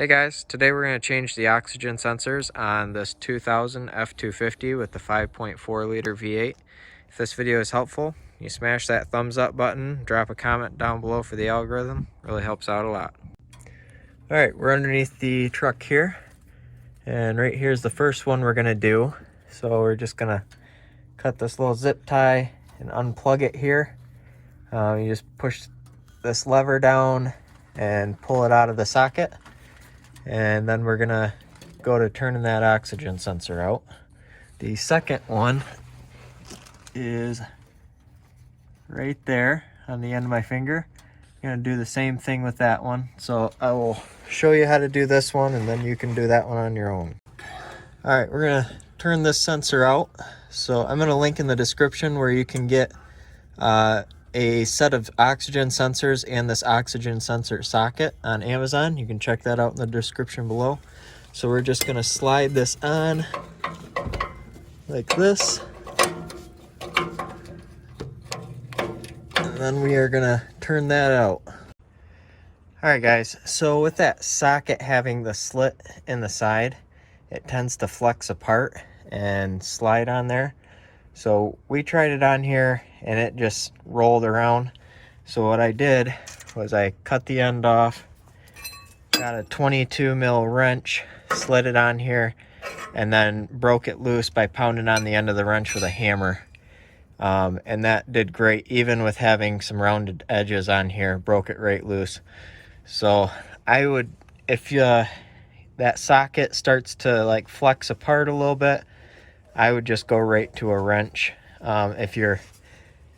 Hey guys, today we're going to change the oxygen sensors on this 2000 F250 with the 5.4 liter V8. If this video is helpful, you smash that thumbs up button, drop a comment down below for the algorithm. Really helps out a lot. Alright, we're underneath the truck here, and right here's the first one we're going to do. So we're just going to cut this little zip tie and unplug it here. You just push this lever down and pull it out of the socket. And then we're gonna go to turning that oxygen sensor out. The second one is right there on the end of my finger. I'm gonna do the same thing with that one. So I will show you how to do this one, and then you can do that one on your own. All right, we're gonna turn this sensor out. So I'm gonna link in the description where you can get a set of oxygen sensors and this oxygen sensor socket on Amazon. You can check that out in the description below. So we're just going to slide this on like this, and then we are going to turn that out. Alright guys, so with that socket having the slit in the side, it tends to flex apart and slide on there. So we tried it on here and it just rolled around. So what I did was I cut the end off, got a 22 mil wrench, slid it on here, and then broke it loose by pounding on the end of the wrench with a hammer. And that did great, even with having some rounded edges on here, broke it right loose. So I would, if that socket starts to like flex apart a little bit, I would just go right to a wrench. If you're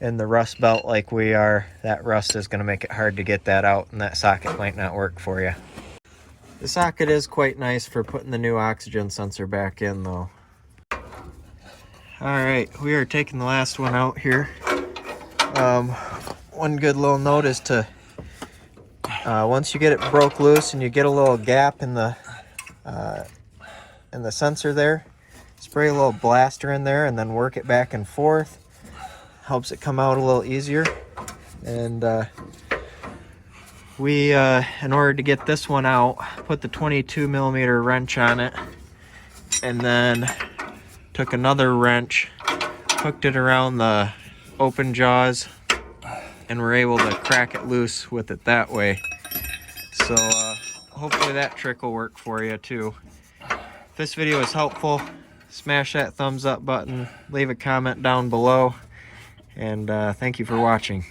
in the rust belt like we are, that rust is going to make it hard to get that out, and that socket might not work for you. The socket is quite nice for putting the new oxygen sensor back in though. Alright, we are taking the last one out here. One good little note is to, once you get it broke loose and you get a little gap in the sensor there, spray a little blaster in there and then work it back and forth. Helps it come out a little easier. And we, in order to get this one out, put the 22 millimeter wrench on it, and then took another wrench, hooked it around the open jaws, and we're able to crack it loose with it that way. So hopefully that trick will work for you too. If this video is helpful, smash that thumbs up button, leave a comment down below, and thank you for watching.